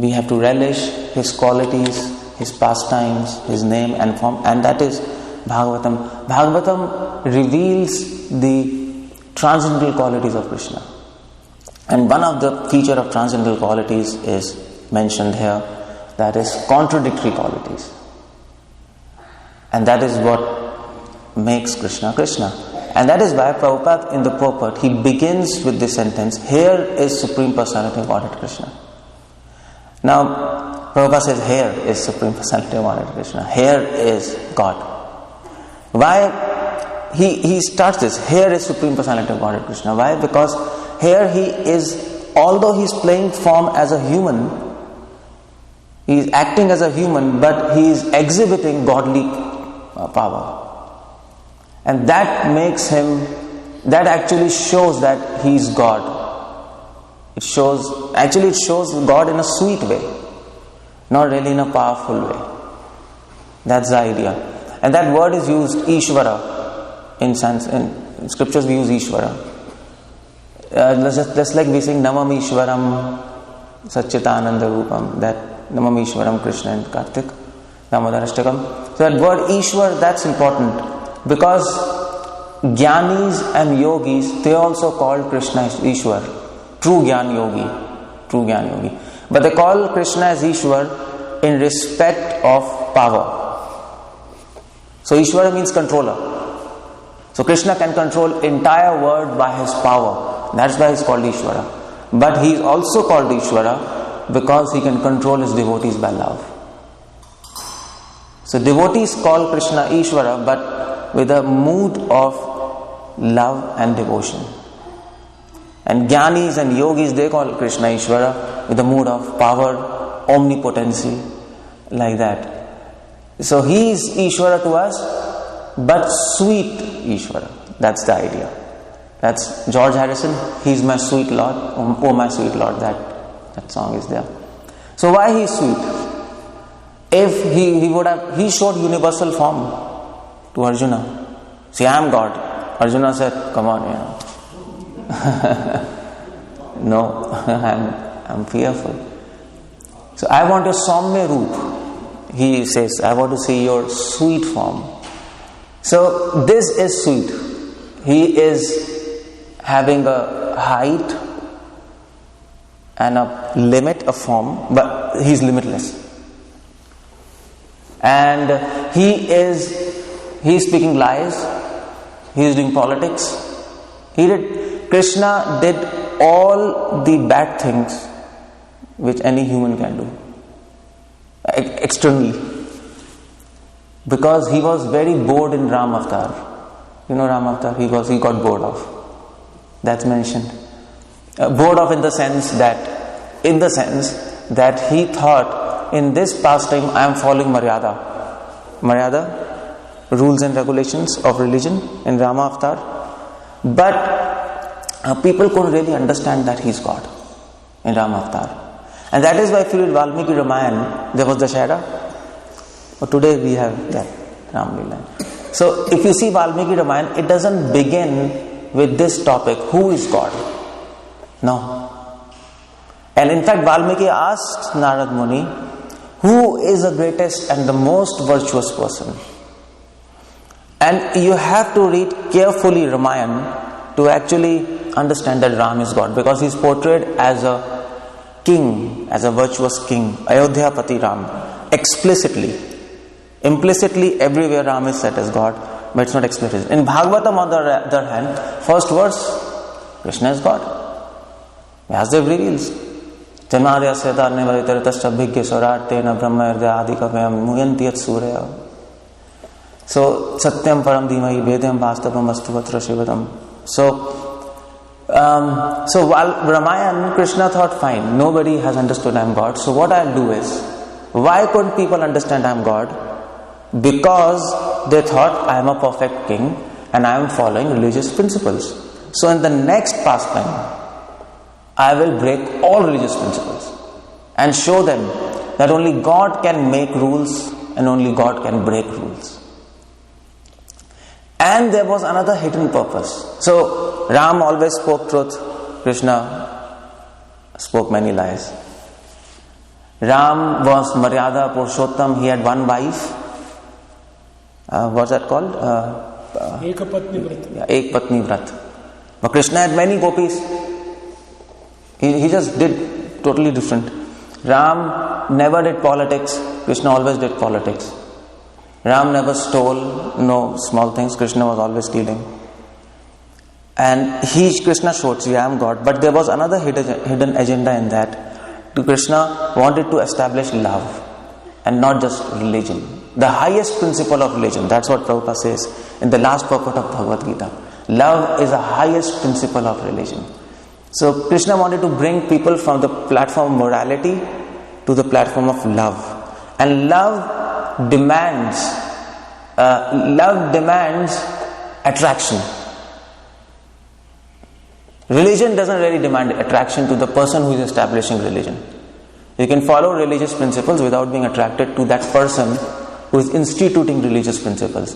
We have to relish His qualities, His pastimes, His name and form, and that is Bhagavatam. Bhagavatam reveals the transcendental qualities of Krishna. And one of the feature of transcendental qualities is mentioned here, that is contradictory qualities. And that is what makes Krishna Krishna. And that is why Prabhupada in the purport, he begins with this sentence, here is Supreme Personality of Godhead Krishna. Now, Prabhupada says, here is Supreme Personality of Godhead Krishna. Here is God. Why? He starts this, here is Supreme Personality of Godhead Krishna. Why? Because here he is, although he is playing form as a human, he is acting as a human, but he is exhibiting godly power. And that makes him, that actually shows that he is God. It shows God in a sweet way, not really in a powerful way. That's the idea. And that word is used, Ishvara, in scriptures we use Ishvara. Just like we sing Namam Ishwaram Satchitananda Rupam, that Namam Ishwaram Krishna and Kartik, Damodarashtakam. So that word Ishwar, that's important. Because Jnanis and Yogis, they also call Krishna as Ishwar. True Jnana Yogi. But they call Krishna as Ishwar in respect of power. So Ishwara means controller. So Krishna can control entire world by his power. That's why he's called Ishwara. But he is also called Ishwara because he can control his devotees by love. So devotees call Krishna Ishwara, but with a mood of love and devotion. And Jnanis and Yogis, they call Krishna Ishvara with a mood of power, omnipotency, like that. So he is Ishvara to us, but sweet Ishvara. That's the idea. That's George Harrison, he's my sweet Lord, oh my sweet Lord, that song is there. So why he is sweet? If he showed universal form to Arjuna. See, I am God. Arjuna said, come on, no, I'm fearful. So I want a Saumya Roop. He says, I want to see your sweet form. So this is sweet. He is having a height and a limit of form, but he is limitless. And he is speaking lies. He is doing politics. Krishna did all the bad things which any human can do externally, because he was very bored in Ram Avatar. You know Ram Avatar, he got bored of. That's mentioned. Bored of in the sense that he thought, in this pastime I am following Maryada, rules and regulations of religion in Rama Avatar. But people couldn't really understand that he's God in Rama Avatar. And that is why if you read Valmiki Ramayana, there was Dashera. But today we have that Ram Leela. So if you see Valmiki Ramayana, it doesn't begin with this topic, who is God? No. And in fact, Valmiki asked Narad Muni, who is the greatest and the most virtuous person? And you have to read carefully Ramayana to actually understand that Ram is God, because he is portrayed as a king, as a virtuous king, Ayodhyapati Ram, explicitly. Implicitly, everywhere Ram is set as God, but it's not explicit. In Bhagavatam, on the other hand, first verse, Krishna is God. Vyasadeva reveals, Janmadhyasya tarne varitartascha bhigya swarartena brahma ardya adikavayam muyanti yat surya. So, satyam param dhimai vedyam vastavam vastu vatra shivatam. So while Ramayana, Krishna thought, fine, nobody has understood I am God. So what I'll do is, why couldn't people understand I am God? Because they thought I am a perfect king and I am following religious principles. So in the next pastime, I will break all religious principles and show them that only God can make rules and only God can break rules. And there was another hidden purpose. So Ram always spoke truth, Krishna spoke many lies. Ram was Maryada Purushottam, he had one wife. What's that called? Ekapatni Vrat. Yeah, Ekpatni Vrat. But Krishna had many gopis. He just did totally different. Ram never did politics. Krishna always did politics. Ram never stole, no small things. Krishna was always stealing. And Krishna showed, see, I am God. But there was another hidden agenda in that. Krishna wanted to establish love and not just religion. The highest principle of religion. That's what Prabhupada says in the last purport of Bhagavad Gita. Love is the highest principle of religion. So Krishna wanted to bring people from the platform of morality to the platform of love. And love demands attraction. Religion doesn't really demand attraction to the person who is establishing religion. You can follow religious principles without being attracted to that person who is instituting religious principles.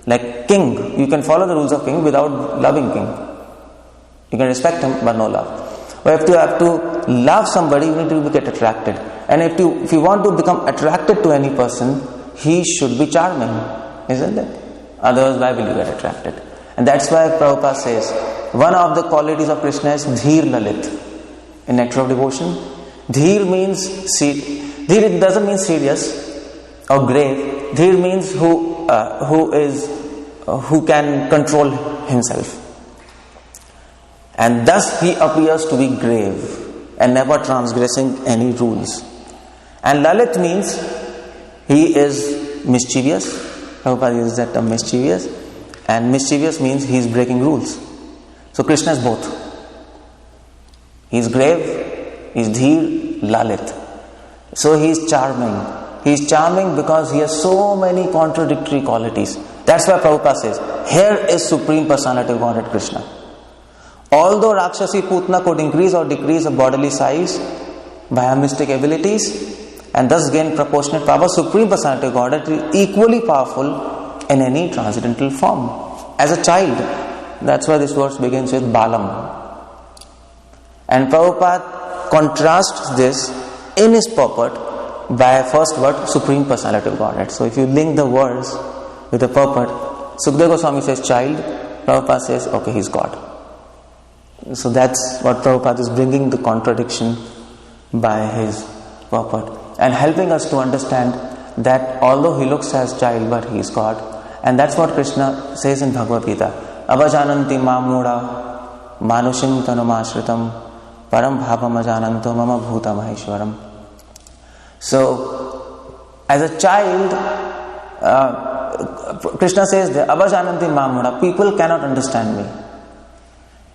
Like king, you can follow the rules of king without loving king. You can respect him, but no love. But if you have to love somebody, you need to get attracted. And if you want to become attracted to any person, he should be charming, isn't it? Otherwise, why will you get attracted? And that's why Prabhupada says, one of the qualities of Krishna is Dhir Lalit. In Nectar of Devotion, Dhir means Dhir doesn't mean serious or grave. Dhir means who can control himself. And thus he appears to be grave and never transgressing any rules. And Lalit means he is mischievous. Prabhupada uses that term, mischievous. And mischievous means he is breaking rules. So Krishna is both. He is grave, he is Dhir, Lalit. So he is charming. He is charming because he has so many contradictory qualities. That's why Prabhupada says, here is Supreme Personality of Godhead Krishna. Although Rakshasi Putna could increase or decrease a bodily size by her mystic abilities and thus gain proportionate power, Supreme Personality of Godhead is equally powerful in any transcendental form. As a child, that's why this verse begins with Balam. And Prabhupada contrasts this in his purport by first word, Supreme Personality of Godhead. So if you link the verse with the purport, Sukadeva Goswami says child, Prabhupada says, okay, he's God. So that's what Prabhupada is bringing, the contradiction by his purport and helping us to understand that although he looks as child, but he is God. And that's what Krishna says in Bhagavad Gita. Avajananti mamura manushim tanumashritam param bhavam ajananto mama bhuta maheshwaram. So, as a child, Krishna says that Avajananti mamura, people cannot understand me.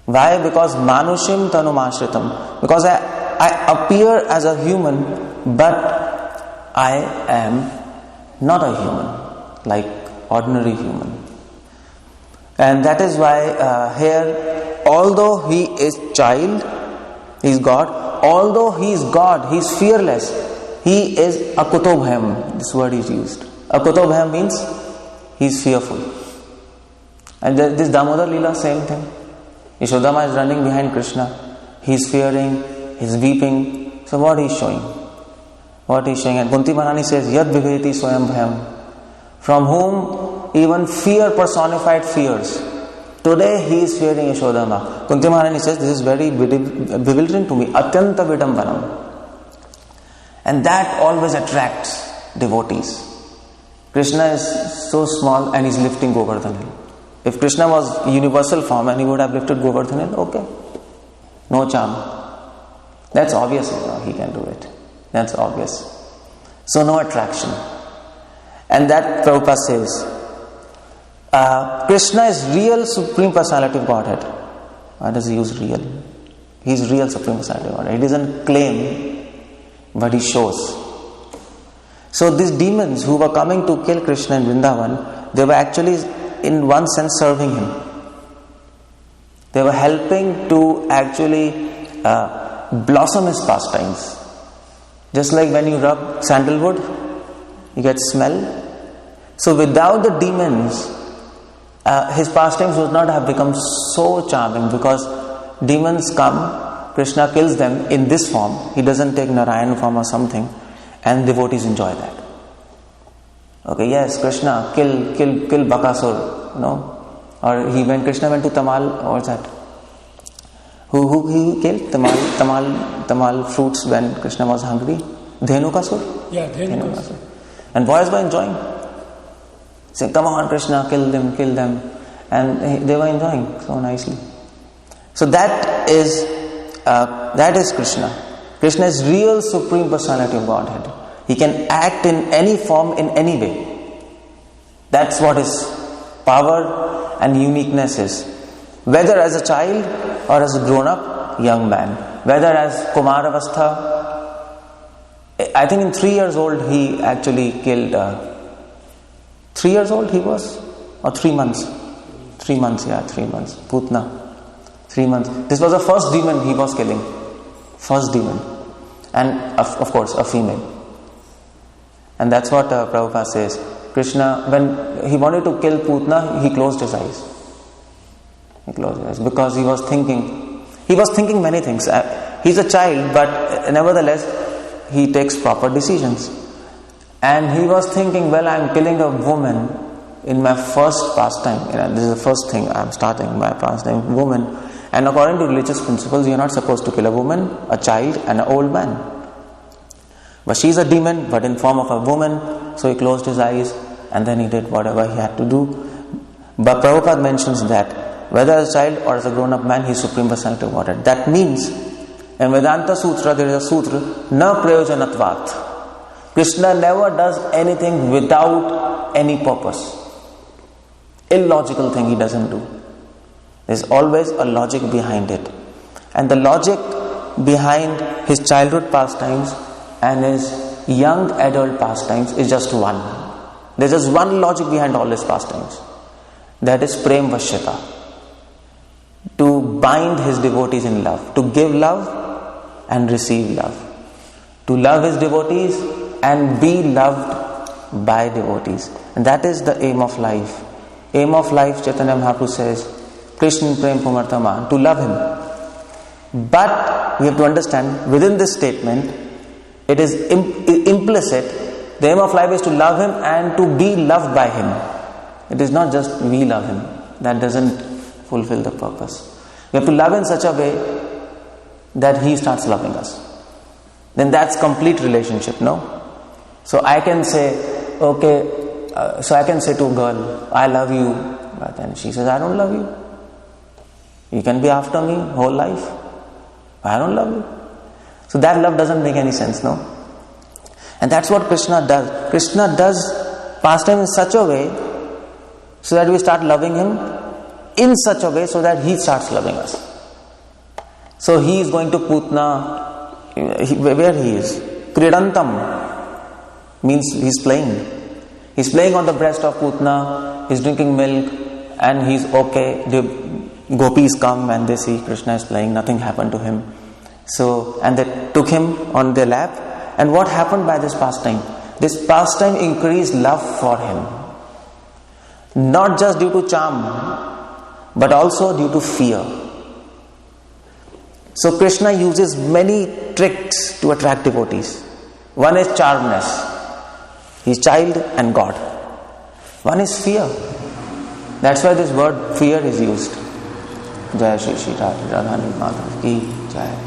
Why? Because manushim tanumashritam. Because I appear as a human, but I am not a human, like ordinary human. And that is why here, although he is child, he is God. Although he is God, he is fearless. He is akutobhayam. This word is used. Akutobhayam means he is fearful. And this Damodar Leela, same thing. Yashodama is running behind Krishna. He is fearing, he is weeping. So what he is showing? What he is showing? And Kunti Maharani says, Yad viveti swayam bhayam. From whom even fear personified fears. Today he is fearing Yashodama. Kunti Maharani says, this is very bewildering to me. Atyanta vidambanam. And that always attracts devotees. Krishna is so small and he is lifting Govardhan Hill. If Krishna was universal form and he would have lifted Govardhan Hill, okay. No charm. That's obvious, he can do it. That's obvious. So no attraction. And that Prabhupada says, Krishna is real Supreme Personality of Godhead. Why does he use real? He is real Supreme Personality of Godhead. He doesn't claim, but he shows. So these demons who were coming to kill Krishna in Vrindavan, they were actually in one sense serving him. They were helping to actually blossom his pastimes. Just like when you rub sandalwood, you get smell. So without the demons, his pastimes would not have become so charming, because demons come, Krishna kills them in this form. He doesn't take Narayan form or something. And devotees enjoy that. Okay, yes, Krishna, kill Bakasur, Or when Krishna went to Tamal, what's that? Who he killed? Tamal fruits when Krishna was hungry? Dhenukasur? Yeah, Dhenukasur. And boys were enjoying. Saying, come on Krishna, kill them. And they were enjoying so nicely. So that is Krishna. Krishna is real Supreme Personality of Godhead. He can act in any form, in any way. That's what his power and uniqueness is. Whether as a child or as a grown-up young man. Whether as Kumar Avastha. I think in 3 years old he actually killed... 3 years old he was? Or 3 months? 3 months, 3 months. Putna. 3 months. This was the first demon he was killing. First demon. And of course a female. And that's what Prabhupada says. Krishna, when he wanted to kill Putna, he closed his eyes. Because he was thinking many things. He's a child, but nevertheless he takes proper decisions. And he was thinking, well, I'm killing a woman in my first pastime. This is the first thing I'm starting, my pastime, woman. And according to religious principles, you're not supposed to kill a woman, a child, and an old man. But she's a demon, but in form of a woman. So he closed his eyes and then he did whatever he had to do. But Prabhupada mentions that whether as a child or as a grown-up man, he is Supreme Personality of Godhead. That means, in Vedanta Sutra, there is a sutra, na prayojanatvat. Krishna never does anything without any purpose. Illogical thing he doesn't do. There's always a logic behind it. And the logic behind his childhood pastimes and his young adult pastimes is just one. There's just one logic behind all his pastimes. That is Prem Vashyata. To bind his devotees in love. To give love and receive love. To love his devotees and be loved by devotees. And that is the aim of life. Aim of life, Chaitanya Mahaprabhu says, Krishna Prem Pumarthaman, to love him. But we have to understand, within this statement, it is implicit. The aim of life is to love him and to be loved by him. It is not just we love him. That doesn't fulfill the purpose. We have to love in such a way that he starts loving us. Then that's complete relationship, no? So I can say, to a girl, I love you. But then she says, I don't love you. You can be after me whole life. I don't love you. So that love doesn't make any sense, no? And that's what Krishna does. Krishna does pastime in such a way so that we start loving him in such a way so that he starts loving us. So he is going to Putna, where he is. Kridantam means he's playing. He's playing on the breast of Putna, he's drinking milk, and he's okay. The gopis come and they see Krishna is playing, nothing happened to him. So, and they took him on their lap. And what happened by this pastime? This pastime increased love for him. Not just due to charm, but also due to fear. So Krishna uses many tricks to attract devotees. One is charmness. He's child and God. One is fear. That's why this word fear is used. Jai Shri Shri Radhani Madhav Ki Jai.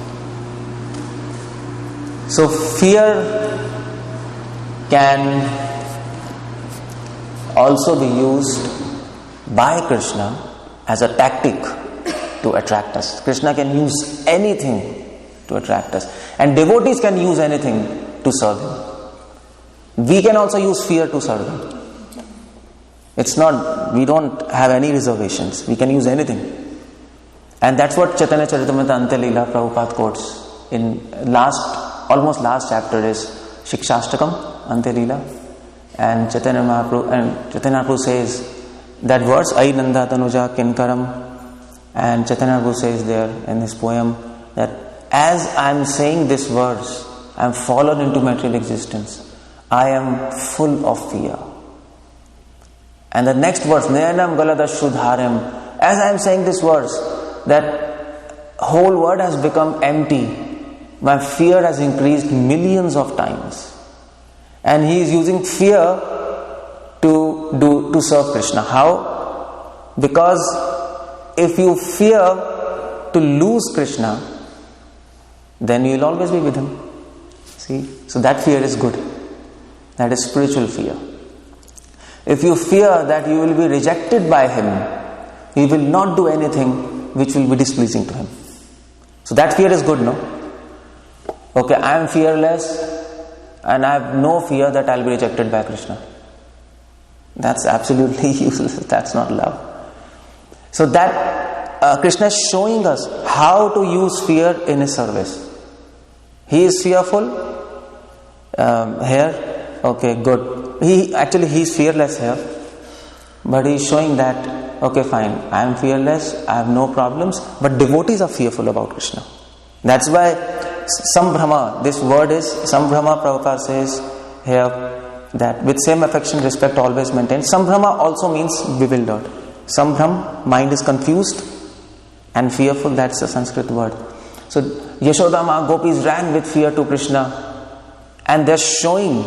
So fear can also be used by Krishna as a tactic to attract us. Krishna can use anything to attract us. And devotees can use anything to serve him. We can also use fear to serve him. We don't have any reservations. We can use anything. And that's what Chaitanya Charitamrita Ante Leela Prabhupada quotes in almost last chapter is Shikshashtakam Ante Leela. And Chaitanya Mahaprabhu says that verse, Ai Nanda Tanuja Kinkaram. And Chaitanya Mahaprabhu says there in his poem that as I am saying this verse, I am fallen into material existence. I am full of fear. And the next verse, Nayanam Galada Shudharam. As I am saying this verse, that whole world has become empty. My fear has increased millions of times. And he is using fear to serve Krishna. How? Because if you fear to lose Krishna, then you will always be with him. See? So that fear is good. That is spiritual fear. If you fear that you will be rejected by him, you will not do anything which will be displeasing to him. So that fear is good, no? Okay, I am fearless and I have no fear that I will be rejected by Krishna. That's absolutely useless. That's not love. So that Krishna is showing us how to use fear in his service. He is fearful here. Okay, good. He is fearless here. But he is showing that, okay, fine, I am fearless, I have no problems. But devotees are fearful about Krishna. That's why Sambhrama, this word is Sambhrama. Prabhupada says here that with same affection, respect always maintained. Sambhrama also means bewildered. Sambhram, mind is confused and fearful. That's a Sanskrit word. So Yashodama, gopis ran with fear to Krishna, and they're showing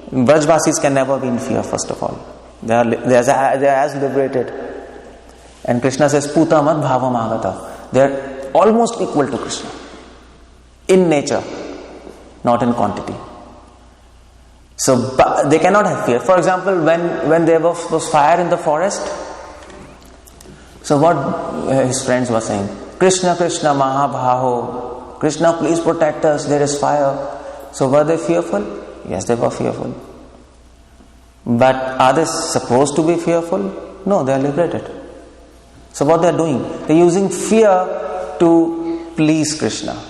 Brajvasis can never be in fear. First of all, they are as liberated. And Krishna says Putamat bhavam agata. They are almost equal to Krishna in nature, not in quantity. So they cannot have fear. For example, when there was fire in the forest, so what his friends were saying, Krishna, Krishna, Mahabhaho, Krishna, please protect us, there is fire. So were they fearful? Yes, they were fearful. But are they supposed to be fearful? No, they are liberated. So what they are doing? They are using fear to please Krishna.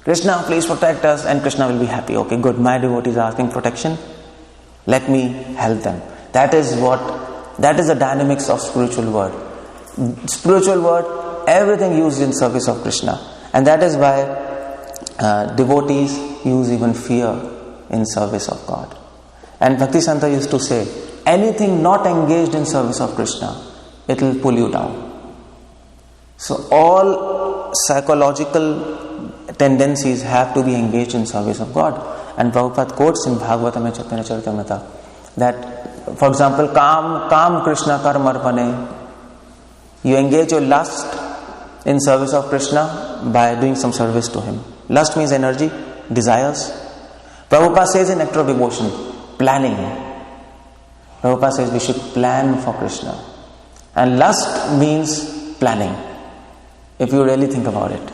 Krishna, please protect us, and Krishna will be happy. Okay, good, my devotees are asking protection. Let me help them. That is the dynamics of spiritual world. Spiritual world, everything used in service of Krishna. And that is why devotees use even fear in service of God. And Bhaktisanta used to say, anything not engaged in service of Krishna, it will pull you down. So all psychological tendencies have to be engaged in service of God. And Prabhupada quotes in Bhagavatam and Chaitanya Charitamrita that, for example, Kam Krishna Karmarpane, you engage your lust in service of Krishna by doing some service to him. Lust means energy, desires. Prabhupada says in Nectar of Devotion, planning. Prabhupada says we should plan for Krishna. And lust means planning, if you really think about it.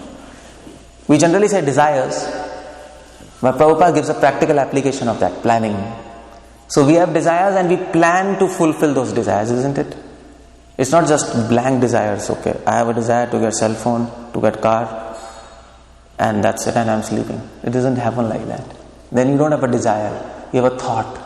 We generally say desires, but Prabhupada gives a practical application of that, planning. So we have desires and we plan to fulfill those desires, isn't it? It's not just blank desires, okay, I have a desire to get cell phone, to get car, and that's it, and I'm sleeping. It doesn't happen like that. Then you don't have a desire, you have a thought.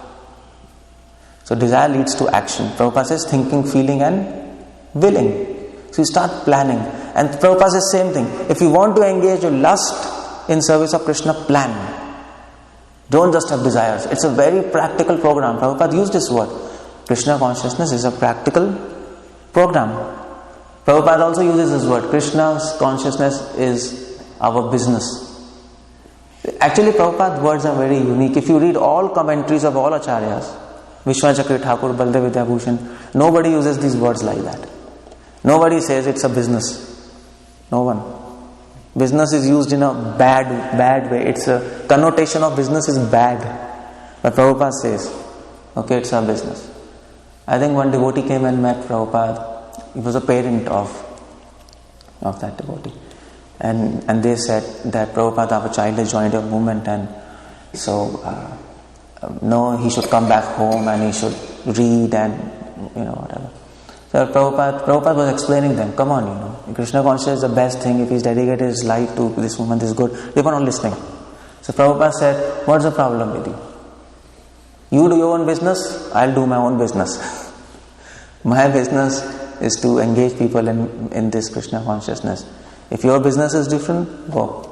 So desire leads to action. Prabhupada says thinking, feeling and willing. So you start planning. And Prabhupada says same thing. If you want to engage your lust in service of Krishna, plan. Don't just have desires. It's a very practical program. Prabhupada used this word. Krishna Consciousness is a practical program. Prabhupada also uses this word. Krishna's Consciousness is our business. Actually, Prabhupada's words are very unique. If you read all commentaries of all acharyas, Vishwanath Chakri Thakur, Baldev Vidyabhushan, nobody uses these words like that. Nobody says it's a business. No one. Business is used in a bad way. It's a connotation of business is bad. But Prabhupada says, okay, it's our business. I think one devotee came and met Prabhupada. He was a parent of that devotee. And they said that Prabhupada, our child has joined your movement, and so no, he should come back home and he should read and whatever. So Prabhupada was explaining them, come on, Krishna Consciousness is the best thing. If he's dedicated his life to this movement, is good. They were not listening. So Prabhupada said, what's the problem with you? You do your own business, I'll do my own business. My business is to engage people in this Krishna Consciousness. If your business is different, go.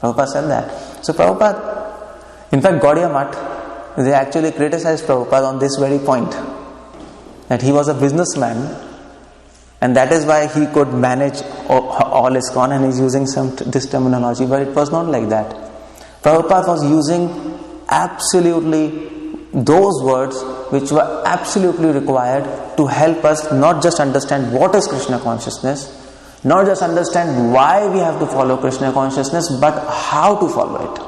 Prabhupada said that. So Prabhupada, in fact, Gaudiya Math, they actually criticized Prabhupada on this very point. That he was a businessman, and that is why he could manage all ISKCON, and he's using this terminology, but it was not like that. Prabhupada was using absolutely those words which were absolutely required to help us not just understand what is Krishna consciousness, not just understand why we have to follow Krishna consciousness, but how to follow it.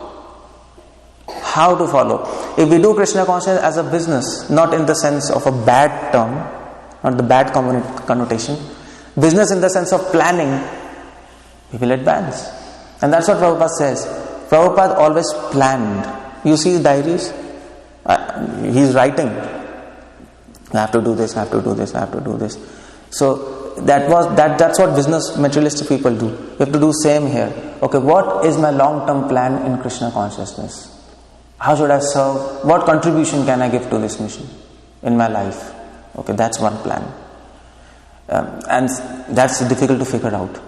How to follow. If we do Krishna consciousness as a business, not in the sense of a bad term, not the bad connotation, business in the sense of planning, we will advance. And that's what Prabhupada says. Prabhupada always planned. You see his diaries? He's writing. I have to do this, I have to do this, I have to do this. So that's what business materialistic people do. We have to do same here. Okay, what is my long-term plan in Krishna consciousness? How should I serve? What contribution can I give to this mission in my life? Okay, that's one plan. And that's difficult to figure out.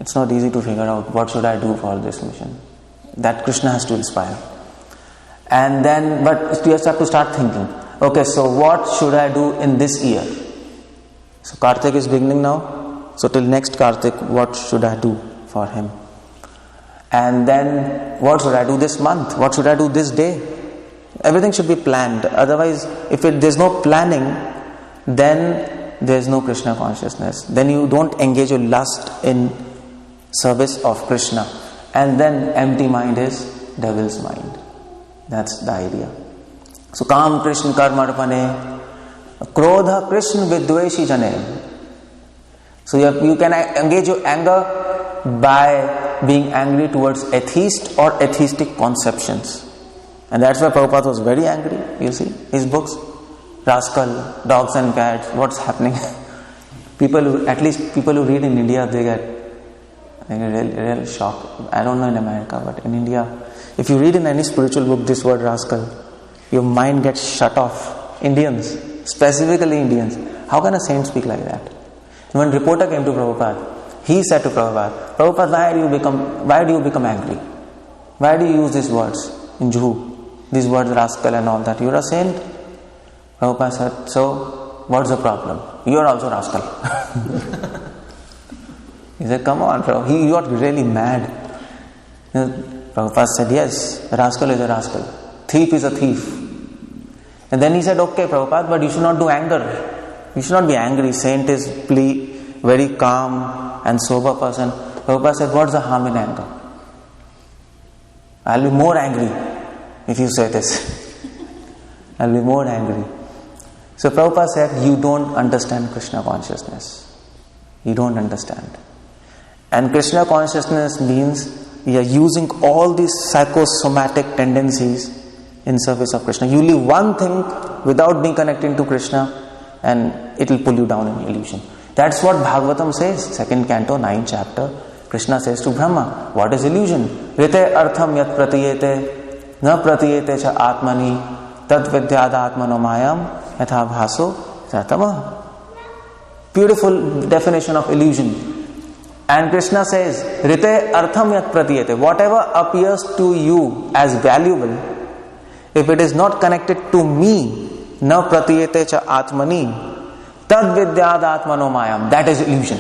It's not easy to figure out what should I do for this mission. That Krishna has to inspire. And then, but you just have to start thinking, okay, so what should I do in this year? So Kartik is beginning now. So till next Kartik, what should I do for him? And then, what should I do this month? What should I do this day? Everything should be planned. Otherwise, if there's no planning, then there's no Krishna consciousness. Then you don't engage your lust in service of Krishna. And then empty mind is devil's mind. That's the idea. So, Kam Krishna Karmarpane, Krodha Krishna Vidveshi Jane. So you can engage your anger by being angry towards atheist or atheistic conceptions. And that's why Prabhupada was very angry. You see, his books, Rascal, Dogs and Cats, what's happening? At least people who read in India, they get real shock. I don't know in America, but in India, if you read in any spiritual book this word rascal, your mind gets shut off. Indians, specifically Indians. How can a saint speak like that? When reporter came to Prabhupada, he said to Prabhupada, Prabhupada, why do you become angry? Why do you use these words in Juhu? These words rascal and all that. You're a saint? Prabhupada said, so what's the problem? You're also rascal. He said, come on, Prabhupada. He got really mad. Prabhupada said, yes, a rascal is a rascal. Thief is a thief. And then he said, okay, Prabhupada, but you should not do anger. You should not be angry. Saint is very calm and sober person. Prabhupada said, what's the harm in anger? I'll be more angry if you say this. I'll be more angry. So Prabhupada said, you don't understand Krishna consciousness. You don't understand. And Krishna consciousness means we are using all these psychosomatic tendencies in service of Krishna. You leave one thing without being connected to Krishna and it will pull you down in illusion. That's what Bhagavatam says, 2nd canto, 9th chapter. Krishna says to Brahma, what is illusion? Rite artham yat pratiyete, na pratiyete cha atmani, tat vidyada atmano mayam, yatha bhaso satama. Beautiful definition of illusion. And Krishna says, Rite artham yat pratiyete, whatever appears to you as valuable, if it is not connected to me, na pratiyete cha atmani, tad vidyad atmano mayam, that is illusion.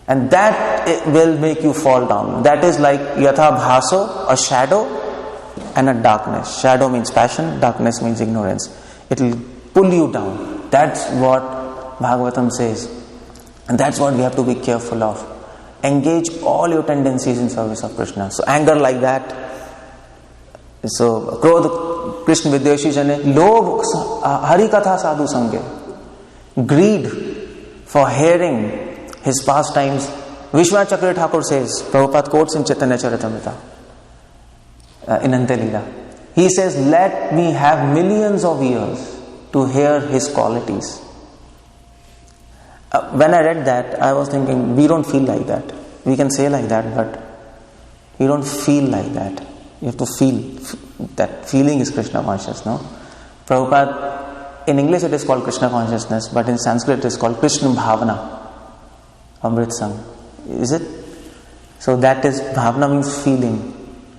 And that will make you fall down. That is like yatha bhaso, a shadow and a darkness. Shadow means passion, darkness means ignorance. It will pull you down. That's what Bhagavatam says. And that's what we have to be careful of. Engage all your tendencies in service of Krishna. So anger like that. So Krodha Krishna Vidveshi Jane, Lobh Hari Katha Sadhu Sangye. Greed for hearing his pastimes. Vishwanath Chakra Thakur says, Prabhupada quotes in Chaitanya Charitamrita, in Ante Leela. He says, let me have millions of years to hear his qualities. When I read that, I was thinking, we don't feel like that. We can say like that, but we don't feel like that. You have to feel. That feeling is Krishna consciousness, no? Prabhupada, in English it is called Krishna consciousness, but in Sanskrit it is called Krishna Bhavana. Amrit Sang. Is it? So that is, Bhavana means feeling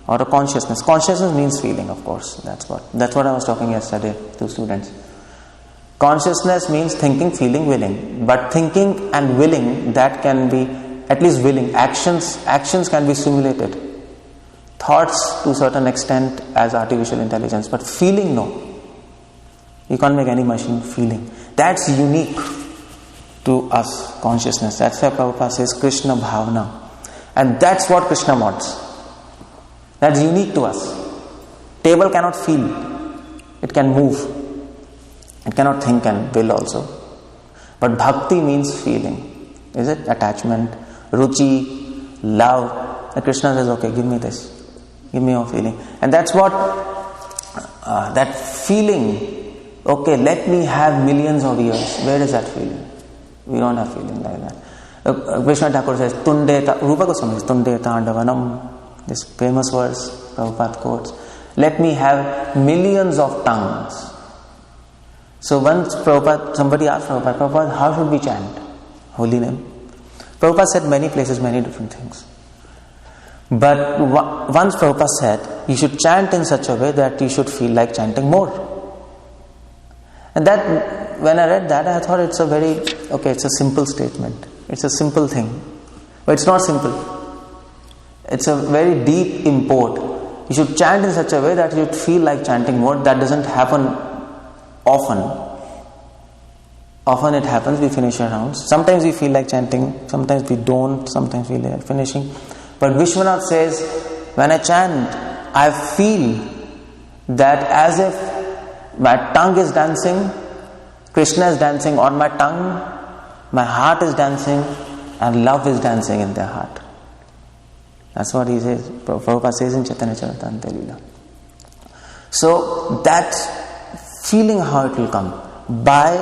or a consciousness. Consciousness means feeling, of course. That's what I was talking yesterday to students. Consciousness means thinking, feeling, willing. But thinking and willing, that can be, at least willing, actions can be simulated. Thoughts to a certain extent as artificial intelligence, but feeling, no. You can't make any machine feeling. That's unique to us, consciousness. That's why Prabhupada says Krishna Bhavana. And that's what Krishna wants. That's unique to us. Table cannot feel. It can move. It cannot think and will also. But bhakti means feeling. Is it? Attachment, ruchi, love. And Krishna says, okay, give me this. Give me your feeling. And that's what, that feeling, okay, let me have millions of years. Where is that feeling? We don't have feeling like that. Krishna Thakur says, Rupa Goswami says, Tunde Tandavanam. This famous verse, Prabhupada quotes. Let me have millions of tongues. So once somebody asked Prabhupada, how should we chant holy name? Prabhupada said many places, many different things. But once Prabhupada said, you should chant in such a way that you should feel like chanting more. And that, when I read that, I thought it's a simple statement. It's a simple thing. But it's not simple. It's a very deep import. You should chant in such a way that you feel like chanting more. That doesn't happen often. Often it happens, we finish our rounds. Sometimes we feel like chanting, sometimes we don't, sometimes we feel like finishing. But Vishwanath says, when I chant, I feel that as if my tongue is dancing, Krishna is dancing on my tongue, my heart is dancing, and love is dancing in their heart. That's what he says. Prabhupada says in Chaitanya Charitamrita Leela. So that feeling, how it will come? By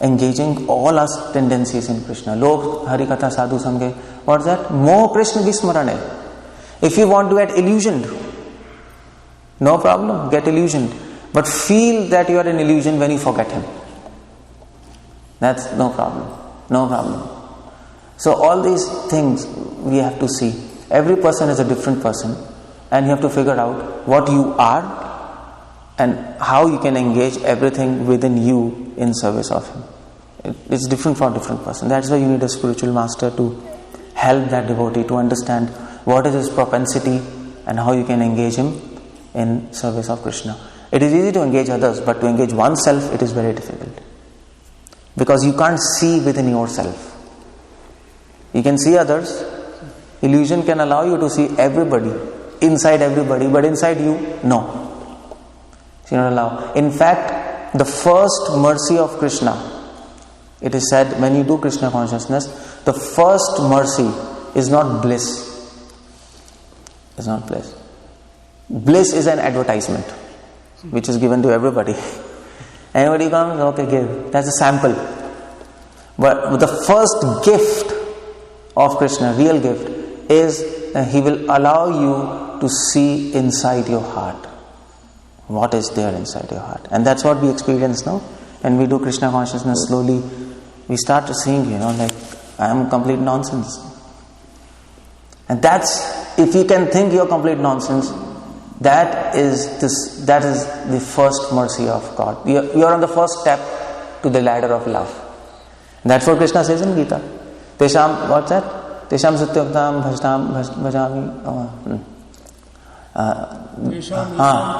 engaging all our tendencies in Krishna. Log Harikatha Sadhu Sanghe. What's that? Moh Krishna Vismarane. If you want to get illusioned, no problem, get illusioned. But feel that you are in illusion when you forget him. That's no problem. No problem. So all these things we have to see. Every person is a different person, and you have to figure out what you are and how you can engage everything within you in service of him. It's different for a different person. That's why you need a spiritual master to help that devotee to understand what is his propensity and how you can engage him in service of Krishna. It is easy to engage others, but to engage oneself, it is very difficult. Because you can't see within yourself. You can see others. Illusion can allow you to see everybody, inside everybody, but inside you, no. You don't allow. In fact, the first mercy of Krishna, it is said when you do Krishna consciousness, the first mercy is not bliss. It's not bliss. Bliss is an advertisement which is given to everybody. Anybody comes, okay, give. That's a sample. But the first gift of Krishna, real gift, is he will allow you to see inside your heart. What is there inside your heart? And that's what we experience now. When we do Krishna consciousness slowly, we start to seeing, like, I am complete nonsense. And that's, if you can think you're complete nonsense, that is the first mercy of God. You're on the first step to the ladder of love. And that's what Krishna says in Gita. Tesham, what's that? Tesham satyoktam bhajami.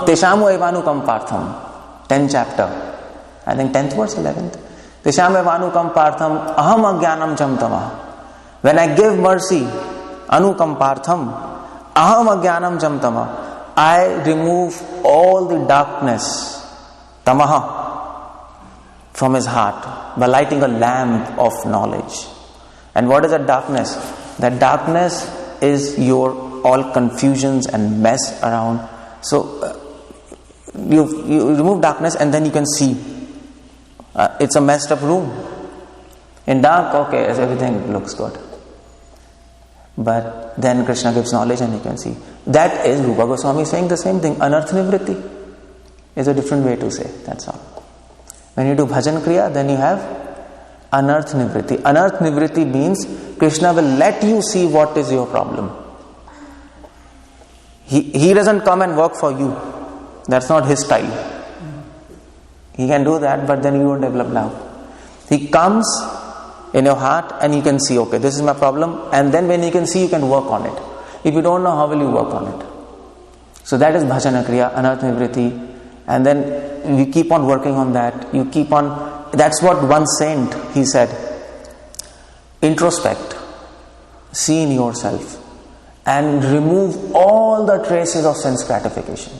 Tesham evanukam partham. 10th chapter. I think 10th verse, 11th. Tesham evanukam partham aham agyanam jamtama. When I give mercy, anukam partham, aham agyanam jamtama, I remove all the darkness, tamaha, from his heart by lighting a lamp of knowledge. And what is that darkness? That darkness is your all confusions and mess around. So you remove darkness and then you can see. It's a messed up room. In dark, okay, everything looks good. But then Krishna gives knowledge and you can see. That is Rupa Goswami saying the same thing. Anarth Nivritti is a different way to say. That's all. When you do bhajan kriya, then you have Anarth Nivritti. Anarth Nivritti means Krishna will let you see what is your problem. He doesn't come and work for you. That's not his style. He can do that, but then you won't develop love. He comes in your heart and you can see, okay, this is my problem. And then when you can see, you can work on it. If you don't know, how will you work on it? So that is bhajana kriya, anartha nivritti. And then you keep on working on that. You keep on, that's what one saint, he said, introspect, see in yourself, and remove all the traces of sense gratification.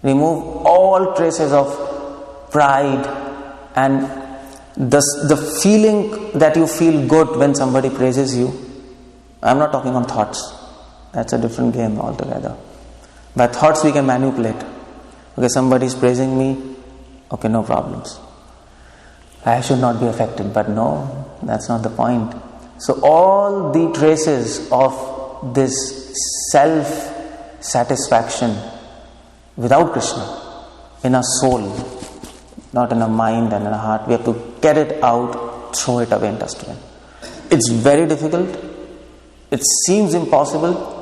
Remove all traces of pride and the feeling that you feel good when somebody praises you. I'm not talking on thoughts. That's a different game altogether. By thoughts we can manipulate. Okay, somebody is praising me. Okay, no problems. I should not be affected. But no, that's not the point. So all the traces of this self-satisfaction without Krishna in our soul, not in our mind and in our heart, we have to get it out, throw it away in dustbin. It's very difficult. It seems impossible,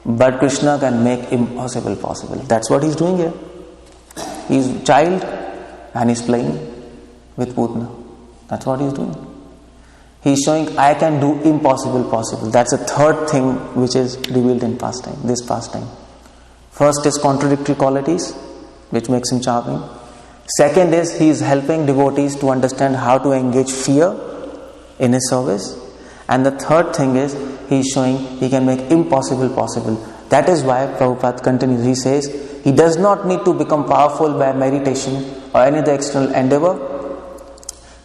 but Krishna can make impossible possible. That's what he's doing here. He's a child and he's playing with Putna. That's what he's doing. He's showing I can do impossible possible. That's the third thing which is revealed in this pastime. First is contradictory qualities, which makes him charming. Second is he is helping devotees to understand how to engage fear in his service. And the third thing is he is showing he can make impossible possible. That is why Prabhupada continues. He says he does not need to become powerful by meditation or any other external endeavor.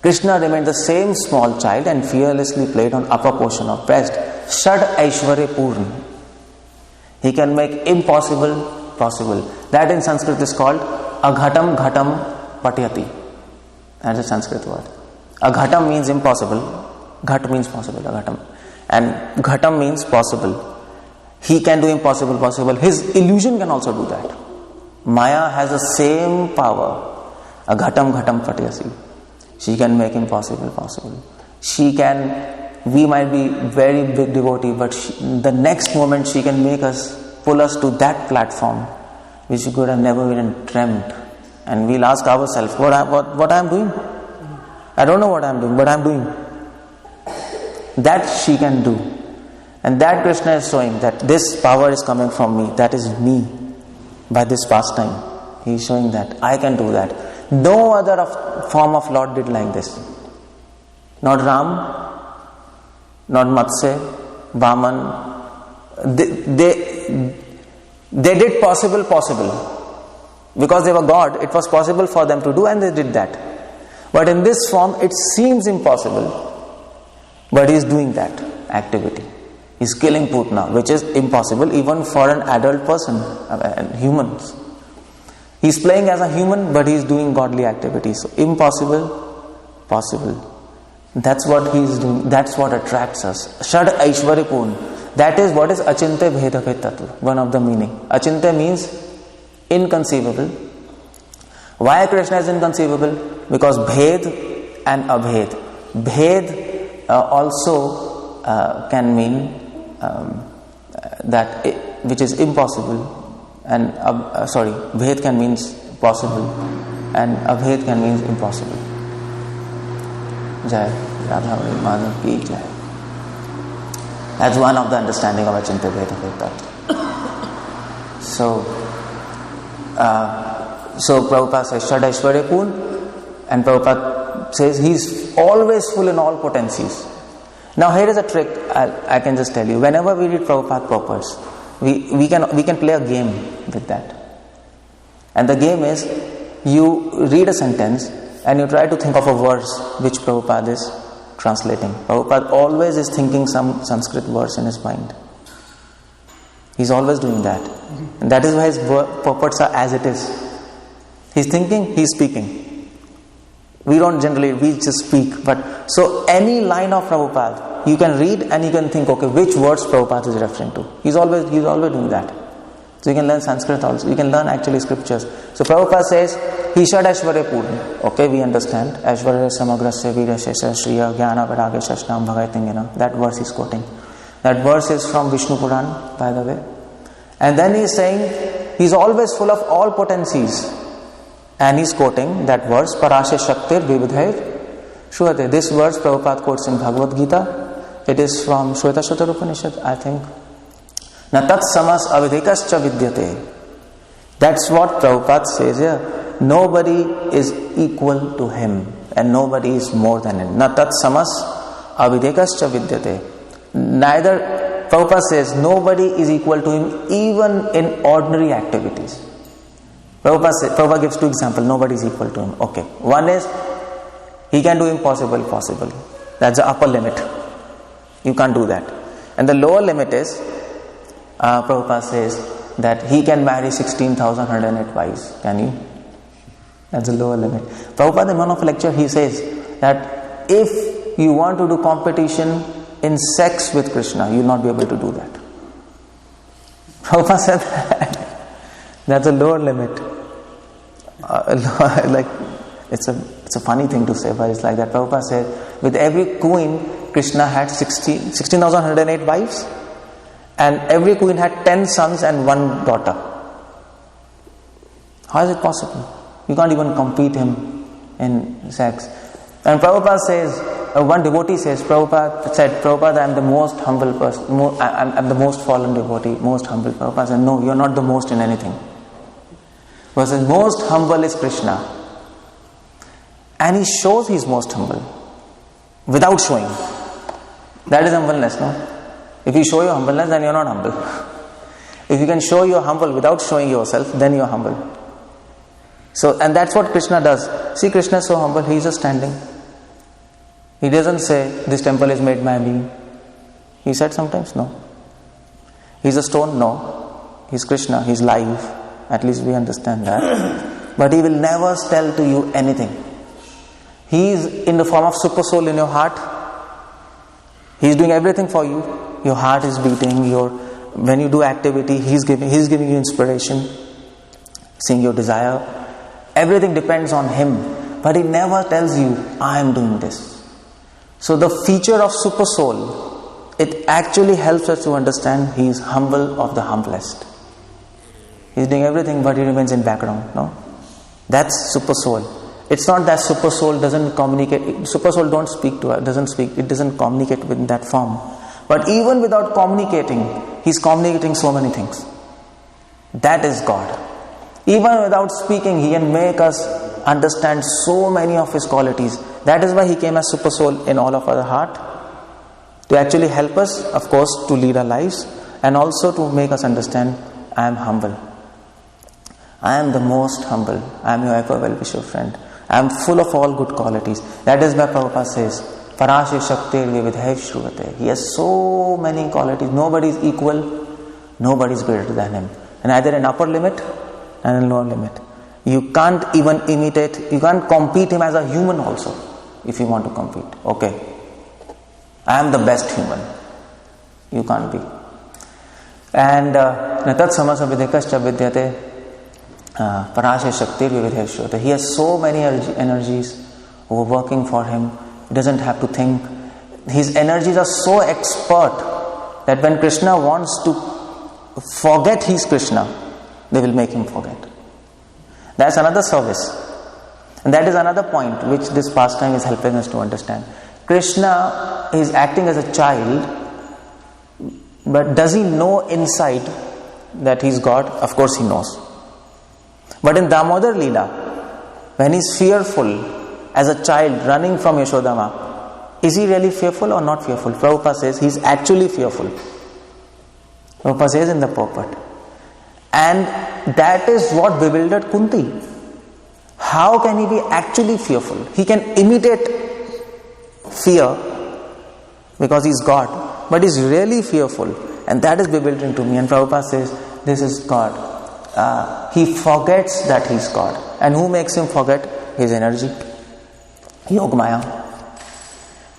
Krishna remained the same small child and fearlessly played on upper portion of breast. Shad Aishwarya Purna. He can make impossible possible. That in Sanskrit is called Aghatam Ghatam Patyati. That's a Sanskrit word. Aghatam means impossible. Ghat means possible. Aghatam. And Ghatam means possible. He can do impossible possible. His illusion can also do that. Maya has the same power. Aghatam Ghatam Patyasi. She can make impossible possible. She can, we might be very big devotee, but the next moment she can make us, pull us to that platform which we could have never even dreamt. And we'll ask ourselves, what I'm doing? I don't know what I'm doing, but I'm doing. That she can do. And that Krishna is showing that this power is coming from me. That is me. By this pastime. He is showing that I can do that. No other form of Lord did like this. Not Ram, not Matsya, Vaman. They did possible. Because they were God, it was possible for them to do and they did that. But in this form, it seems impossible. But he is doing that activity. He is killing Putna, which is impossible even for an adult person, humans. He is playing as a human, but he is doing godly activities. So impossible, possible. That's what he is doing. That's what attracts us. Shad Aishwarya Purna. That is what is Achintya Bheda Tattva. One of the meaning. Achintya means inconceivable. Why Krishna is inconceivable? Because Bhed and Abhed. Bhed also can mean that which is impossible. And Bhed can mean possible, and Abhed can mean impossible. Jai Radha Madhav Ki Jai. That's one of the understanding of Achintya Bheda Tattva. So Prabhupada says Shad Aishwarya Purna, and Prabhupada says he's always full in all potencies. Now here is a trick I can just tell you. Whenever we read Prabhupada purports, we can play a game with that. And the game is, you read a sentence and you try to think of a verse which Prabhupada is translating. Prabhupada always is thinking some Sanskrit verse in his mind. He's always doing that. And that is why his purports are as it is. He's thinking, he's speaking. We just speak. But so any line of Prabhupada, you can read and you can think, okay, which words Prabhupada is referring to. He's always doing that. So you can learn Sanskrit also. You can learn actually scriptures. So Prabhupada says, he Shad Aishwarya Purna. Okay, we understand. Aishwarya Samagrasya Virasya Shriya Jnana Vairagya Shashnam Bhagaitingena. That verse he's quoting. That verse is from Vishnu Puran, by the way. And then he's saying, he's always full of all potencies. And he's quoting that verse, Parasya Shaktir Vividhair Shruate. This verse Prabhupada quotes in Bhagavad Gita. It is from Shweta Shatar Upanishad, I think. Na tat samas avidekascha vidyate. That's what Prabhupada says here. Nobody is equal to him and nobody is more than him. Na tat samas avidekascha vidyate. Neither, Prabhupada says, nobody is equal to him even in ordinary activities. Prabhupada gives two examples. Nobody is equal to him. Okay. One is, he can do impossible possible. That's the upper limit. You can't do that. And the lower limit is, Prabhupada says, that he can marry 16,108 wives. Can you? That's the lower limit. Prabhupada in one of the lecture, he says that if you want to do competition in sex with Krishna, you will not be able to do that. Prabhupada said that. That's a lower limit. Like it's a funny thing to say, but it's like that. Prabhupada said, with every queen, Krishna had 16,108 wives, and every queen had 10 sons and 1 daughter. How is it possible? You can't even compete him in sex. And Prabhupada says, one devotee says, Prabhupada, I am the most humble person, I'm the most fallen devotee, most humble. Prabhupada said, no, you are not the most in anything. Because most humble is Krishna. And he shows he is most humble without showing. That is humbleness, no? If you show your humbleness, then you are not humble. If you can show you are humble without showing yourself, then you are humble. So, and that's what Krishna does. See, Krishna is so humble, he is just standing. He doesn't say, this temple is made by me. He said sometimes, no. He's a stone, no. He's Krishna, he's live. At least we understand that. But he will never tell to you anything. He is in the form of super soul in your heart. He is doing everything for you. Your heart is beating. When you do activity, He's giving you inspiration, seeing your desire. Everything depends on Him. But He never tells you, I am doing this. So the feature of super soul, it actually helps us to understand He is humble of the humblest. He is doing everything, but He remains in background. No, that's super soul. It's not that super soul doesn't communicate. Super soul don't speak to us. Doesn't speak. It doesn't communicate in that form. But even without communicating, He's communicating so many things. That is God. Even without speaking, He can make us understand so many of His qualities. That is why He came as super soul in all of our heart, to actually help us, of course, to lead our lives, and also to make us understand, I am humble. I am the most humble. I am your ever well-wisher friend. I am full of all good qualities. That is why Prabhupada says, Parashe Shaktir Vividhev Shruvate. He has so many qualities. Nobody is equal. Nobody is greater than him. And either an upper limit and a lower limit. You can't even imitate. You can't compete him as a human also. If you want to compete. Okay. I am the best human. You can't be. And Natat Samasa Videkascha Vidyate. Parashe Shaktir Vividhev Shruvate. He has so many energies who are working for him. He doesn't have to think. His energies are so expert that when Krishna wants to forget he's Krishna, they will make him forget. That's another service. And that is another point which this pastime is helping us to understand. Krishna is acting as a child, but does he know inside that he's God? Of course he knows. But in Damodar Leela, when he's fearful, as a child running from Yashodama, is he really fearful or not fearful? Prabhupada says he's actually fearful. Prabhupada says in the purport. And that is what bewildered Kunti. How can he be actually fearful? He can imitate fear because he's God, but he's really fearful. And that is bewildering to me. And Prabhupada says, this is God. He forgets that he's God. And who makes him forget? His energy. Yogmaya.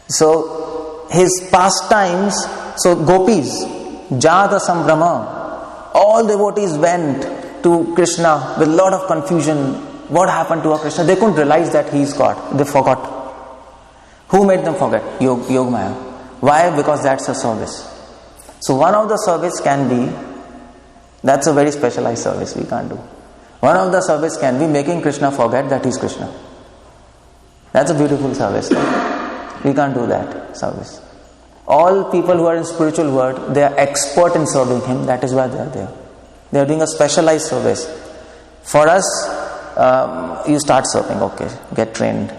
So his pastimes, so gopis, Jada Sambrahma, all devotees went to Krishna with a lot of confusion. What happened to our Krishna? They couldn't realize that he is God. They forgot. Who made them forget? Yogmaya. Why? Because that's a service. So one of the service can be, that's a very specialized service we can't do. One of the service can be making Krishna forget that he is Krishna. That's a beautiful service. We can't do that service. All people who are in spiritual world, they are expert in serving Him. That is why they are there. They are doing a specialized service. For us, you start serving, okay, get trained.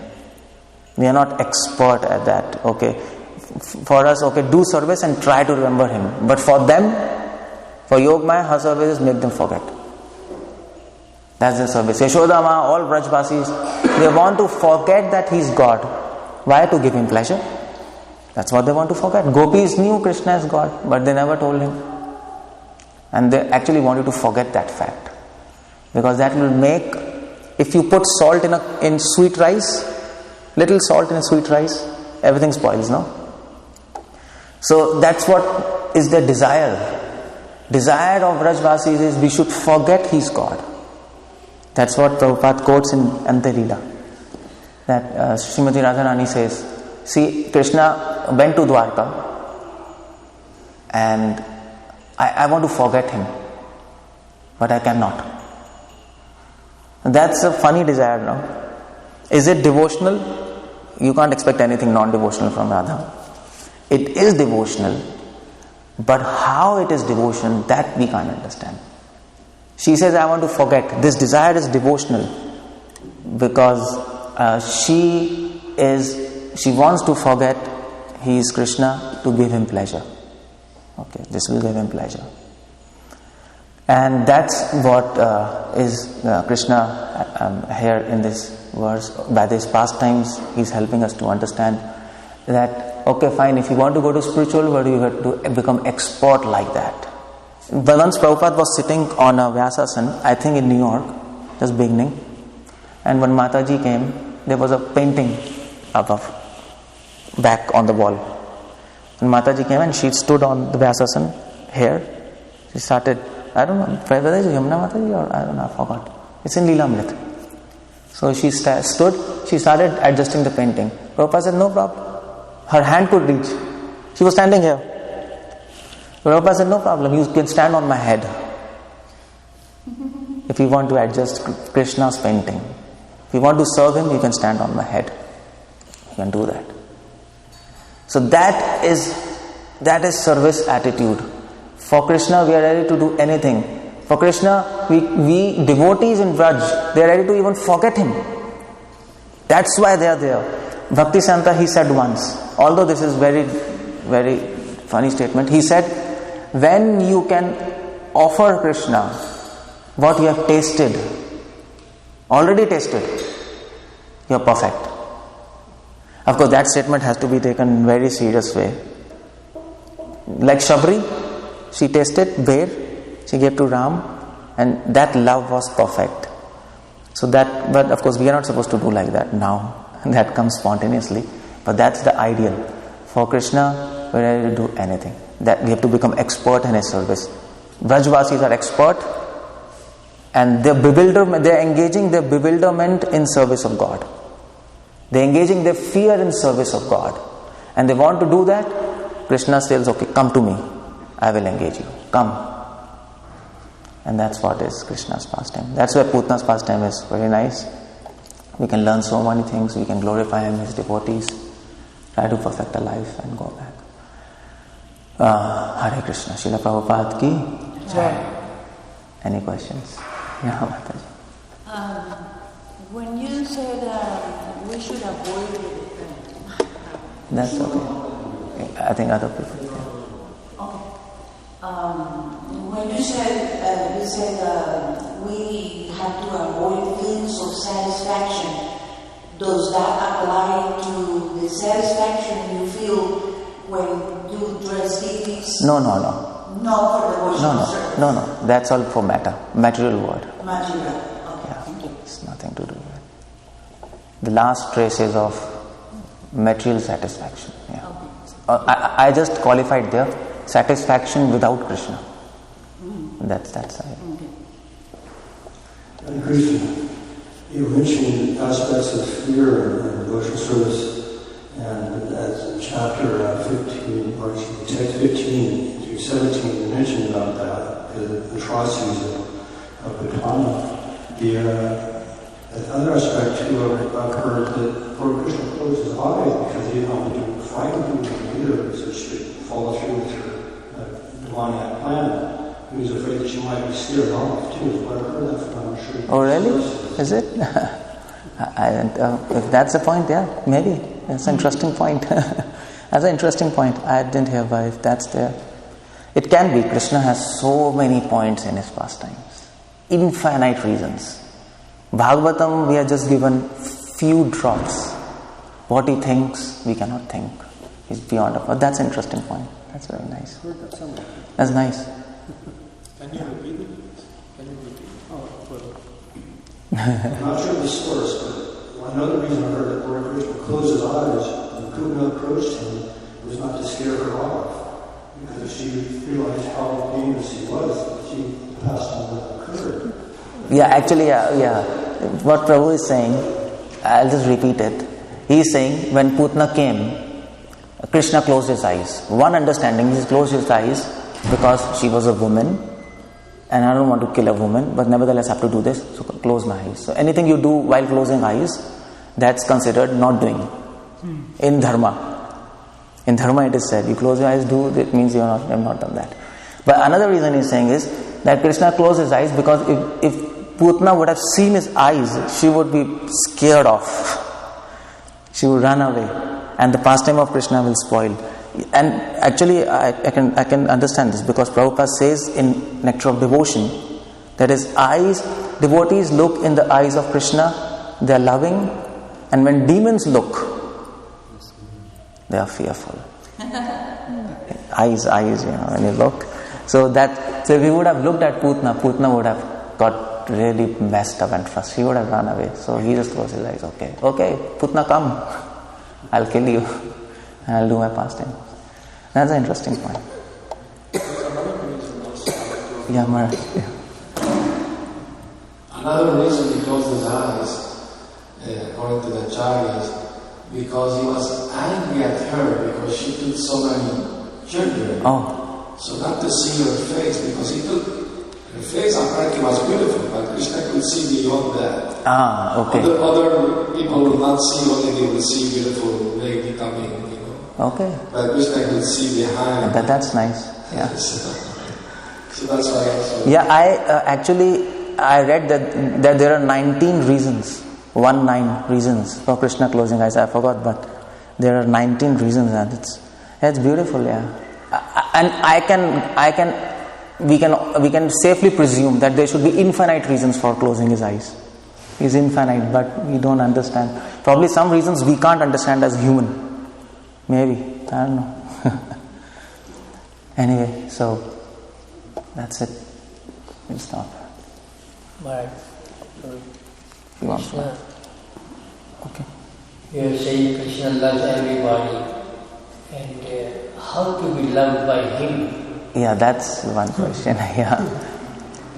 We are not expert at that, okay. For us, okay, do service and try to remember Him. But for them, for Yogmaya, her services make them forget. That's the service. Yashodama, all Brajvasis, they want to forget that He is God. Why? To give Him pleasure. That's what they want to forget. Gopis knew Krishna is God, but they never told Him. And they actually wanted to forget that fact. Because that will make, if you put salt in sweet rice, little salt in a sweet rice, everything spoils, no? So that's what is the desire. Desire of Brajvasis is we should forget He is God. That's what Prabhupada quotes in Antarila. That Srimati Radharani says, see, Krishna went to Dwarka and I want to forget Him, but I cannot. That's a funny desire, no? Is it devotional? You can't expect anything non-devotional from Radha. It is devotional, but how it is devotion, that we can't understand. She says, I want to forget. This desire is devotional because she wants to forget He is Krishna to give Him pleasure. Okay, this will give Him pleasure. And that's what is Krishna here in this verse. By these pastimes, He's helping us to understand that, okay, fine, if you want to go to spiritual world, you have to become expert like that. But once Prabhupada was sitting on a Vyasasana, I think in New York, just beginning, and when Mataji came, there was a painting above, back on the wall. And Mataji came and she stood on the Vyasasana here. She started, I don't know, whether it's Yamuna Mataji or I don't know, I forgot. It's in Leelamrit. So she stood, she started adjusting the painting. Prabhupada said, no problem. Her hand could reach. She was standing here. Prabhupada said, no problem, you can stand on my head. If you want to adjust Krishna's painting. If you want to serve Him, you can stand on my head. You can do that. So that is service attitude. For Krishna, we are ready to do anything. For Krishna, we devotees in Braj, they are ready to even forget Him. That's why they are there. Bhakti Santa, he said once, although this is very, very funny statement, he said, when you can offer Krishna what you have tasted, already tasted, you are perfect. Of course, that statement has to be taken in a very serious way. Like Shabri, she tasted bear, she gave to Ram, and that love was perfect. So that, but of course, we are not supposed to do like that now. That comes spontaneously, but that's the ideal. For Krishna, we are ready to do anything. That we have to become expert in His service. Brajvasis are expert, and they are engaging their bewilderment in service of God. They are engaging their fear in service of God, and they want to do that. Krishna says, "Okay, come to me. I will engage you. Come." And that's what is Krishna's pastime. That's why Putna's pastime is very nice. We can learn so many things. We can glorify Him, His devotees, try to perfect a life and go back. Hare Krishna. Srila Prabhupada ki jai. Any questions? Yeah, Mataji. When you said we should avoid it, that's okay. I think other people. Yeah. Okay. When you said we have to avoid feelings of satisfaction, does that apply to the satisfaction you feel when you dress deities? No. Not for devotional service? No. That's all for material world. Material. Okay. Yeah. Thank you. It's nothing to do with it. The last traces of material satisfaction. Yeah. Okay. I just qualified there. Satisfaction without Krishna. That's it. Okay. And Krishna, you mentioned aspects of fear in devotional service, and that's chapter 15, or text 15 through 17, you mentioned about that, the atrocities of Gautama. The other aspect too of her that Lord Krishna closed his eyes because he didn't want to frighten people either, so she could follow through with her demoniac plan. He was afraid that she might be scared off too. But I heard that from, I'm sure. Oh really? Is it? If that's the point, yeah, maybe. It's an interesting point. That's an interesting point. I didn't hear, but if that's there. It can be. Krishna has so many points in his pastimes. Infinite reasons. Bhagavatam, we are just given few drops. What he thinks, we cannot think. He's beyond of. But that's an interesting point. That's very nice. That's nice. Can you repeat it? Can you repeat it? I'm not sure of the source, but another reason I heard that Lord Krishna closed his eyes when Putna approached him was not to scare her off. Because if she realized how dangerous he was, she passed on what occurred. Yeah, actually, yeah. What Prabhu is saying, I'll just repeat it. He is saying, when Putna came, Krishna closed his eyes. One understanding, he closed his eyes because she was a woman, and I don't want to kill a woman, but nevertheless I have to do this, so close my eyes. So anything you do while closing eyes, that's considered not doing. In Dharma. In Dharma it is said, you close your eyes, it means you have not done that. But another reason he's saying is that Krishna closed his eyes because if Putna would have seen his eyes, she would be scared off. She would run away, and the pastime of Krishna will spoil. And actually, I can understand this because Prabhupada says in Nectar of Devotion that his eyes, devotees look in the eyes of Krishna, they are loving, and when demons look, they are fearful. eyes, when you look. So if he would have looked at Putna would have got really messed up and first he would have run away. So he just closed his eyes. Okay, Putna, come. I'll kill you. And I'll do my pastime. That's an interesting point. Yeah, Maharaj. Yeah. Another reason he closed his eyes, according to the Acharyas, because he was angry at her because she took so many children. Oh. So not to see her face, because he took her face apparently was beautiful, but Krishna could see beyond that. Ah, okay. Other people will not see, only they will see beautiful lady coming, Okay. But Krishna could see behind. That's nice. Yeah. So that's why also. Yeah, I read that there are 19 reasons. 19 reasons for Krishna closing eyes. I forgot, but there are 19 reasons, and it's beautiful. Yeah, and we can safely presume that there should be infinite reasons for closing his eyes. He's infinite, but we don't understand. Probably some reasons we can't understand as human. Maybe, I don't know. Anyway, so that's it. We'll stop. Right. You want to? Krishna. Okay. You are saying Krishna loves everybody, and how to be loved by him? Yeah, that's one question. Yeah,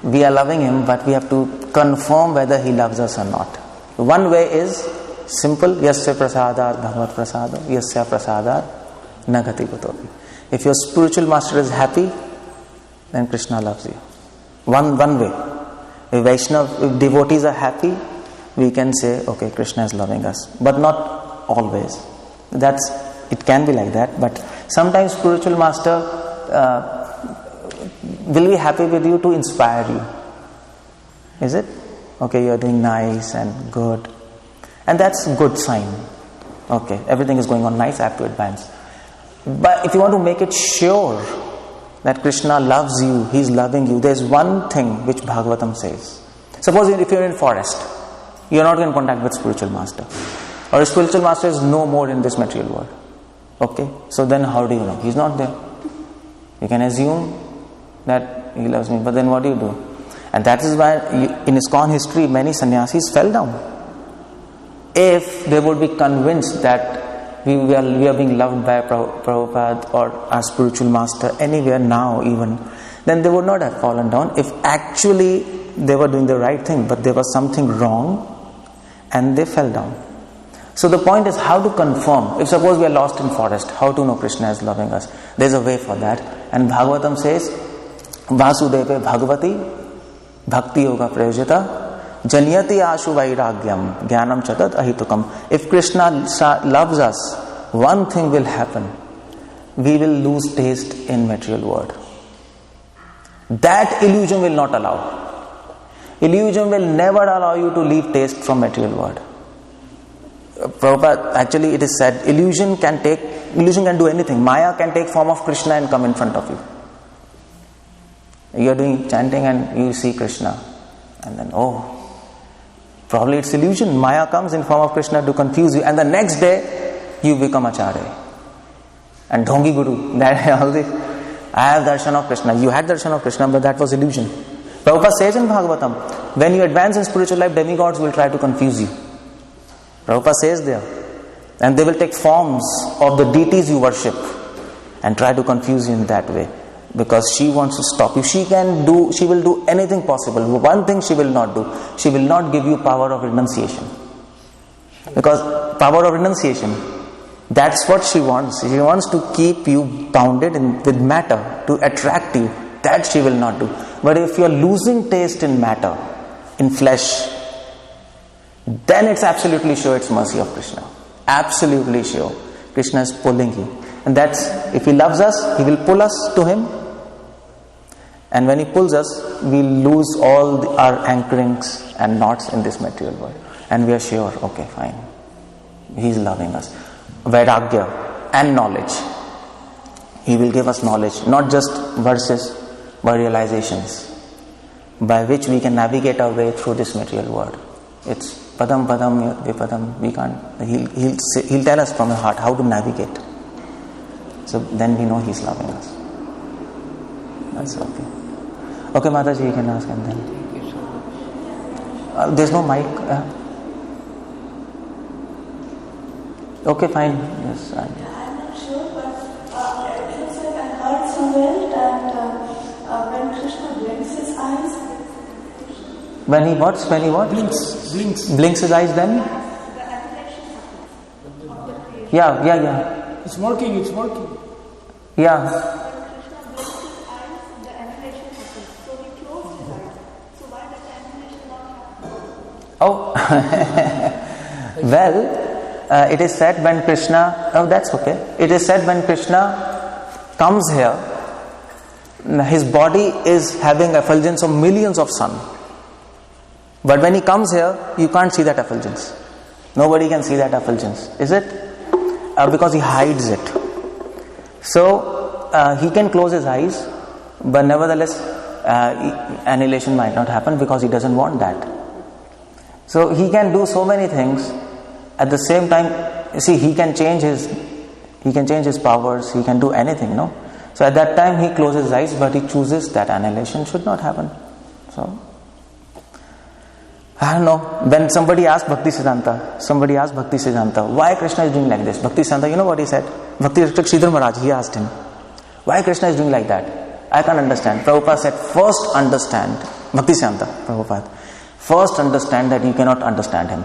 we are loving him, but we have to confirm whether he loves us or not. One way is simple: Yasya prasadar bhagavat prasado, Yasya prasadar nagati kutopi. If your spiritual master is happy, then Krishna loves you. One way. If devotees are happy, we can say, okay, Krishna is loving us. But not always. It can be like that, but sometimes spiritual master will be happy with you to inspire you. Is it? Okay, you are doing nice and good. And that's a good sign. Okay, everything is going on nice, I have to advance. But if you want to make it sure that Krishna loves you, He is loving you, there's one thing which Bhagavatam says. Suppose if you're in forest, you're not in contact with spiritual master, or a spiritual master is no more in this material world. Okay, so then how do you know? He's not there. You can assume that he loves me, but then what do you do? And that is why in ISKCON history many sannyasis fell down. If they would be convinced that we are being loved by Prabhupada or our spiritual master anywhere now even, then they would not have fallen down. If actually they were doing the right thing, but there was something wrong and they fell down. So the point is how to confirm. If suppose we are lost in forest, how to know Krishna is loving us? There's a way for that. And Bhagavatam says, Vasudeva Bhagavati Bhakti Yoga Prayojita Janyati ashu vairagyam jnanam chatat ahitukam. If Krishna loves us, one thing will happen. We will lose taste in material world. That illusion will not allow. Illusion will never allow you to leave taste from material world. Prabhupada, actually it is said, illusion can do anything. Maya can take form of Krishna and come in front of you. You are doing chanting and you see Krishna. And then, probably it's illusion. Maya comes in form of Krishna to confuse you. And the next day, you become Acharya. And Dhongi Guru. I have darshan of Krishna. You had darshan of Krishna, but that was illusion. Prabhupada says in Bhagavatam, when you advance in spiritual life, demigods will try to confuse you. Prabhupada says there. And they will take forms of the deities you worship and try to confuse you in that way. Because she wants to stop you. She will do anything possible. One thing she will not do. She will not give you power of renunciation. Because power of renunciation, that's what she wants. She wants to keep you bounded with matter, to attract you. That she will not do. But if you are losing taste in matter, in flesh, then it's absolutely sure it's mercy of Krishna. Absolutely sure. Krishna is pulling you. And that's, if He loves us, He will pull us to Him. And when He pulls us, we lose all our anchorings and knots in this material world. And we are sure, okay, fine. He's loving us. Vairagya and knowledge. He will give us knowledge, not just verses, but realizations, by which we can navigate our way through this material world. It's padam padam vipadam. We can't. He'll tell us from the heart how to navigate. So then we know He's loving us. That's okay. Okay, Mataji, you can ask and then. Thank you so much. There's no mic. Okay, fine. Yes. I'm not sure, but it looks like I heard somewhere that when Krishna blinks his eyes. When he what? Blinks his eyes, then? Yeah. It's working. Yeah. Oh, well, it is said when Krishna, that's okay. It is said when Krishna comes here, His body is having effulgence of millions of sun. But when He comes here, you can't see that effulgence. Nobody can see that effulgence. Is it? Because He hides it. So, He can close His eyes, but nevertheless, annihilation might not happen because He doesn't want that. So He can do so many things at the same time. You see, He can change His powers. He can do anything, no? So at that time He closes His eyes, but He chooses that annihilation should not happen. So I don't know. When somebody asked Bhaktisiddhanta, why Krishna is doing like this? Bhaktisiddhanta, you know what he said? Bhakti Sridhar Maharaj, he asked him, why Krishna is doing like that? I can't understand. Prabhupada said, first understand. Bhaktisiddhanta, Prabhupada. First understand that you cannot understand Him.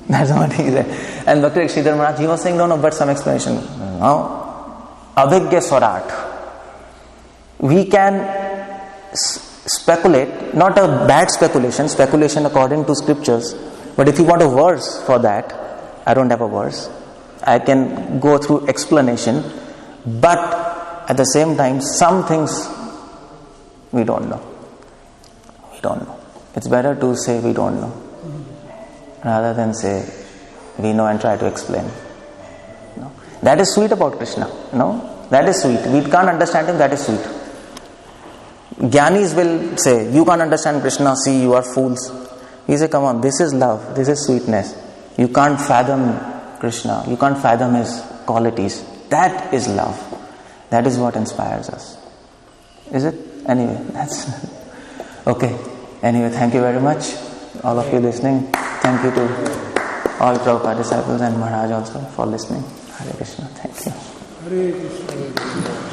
That's what he said. And Bhakti Sridhar Maharaj, he was saying, no, but some explanation. No. Avigya Swarat. We can speculate, not a bad speculation according to scriptures, but if you want a verse for that, I don't have a verse. I can go through explanation, but at the same time, some things we don't know. It's better to say we don't know rather than say we know and try to explain. No? That is sweet about Krishna. No? That is sweet. We can't understand Him, that is sweet. Jnanis will say, you can't understand Krishna, see, you are fools. He say, come on, this is love, this is sweetness. You can't fathom Krishna, you can't fathom His qualities. That is love. That is what inspires us. Is it? Anyway, that's okay. Anyway, thank you very much, all of you listening. Thank you to all Prabhupada disciples and Maharaj also for listening. Hare Krishna. Thank you. Hare Krishna.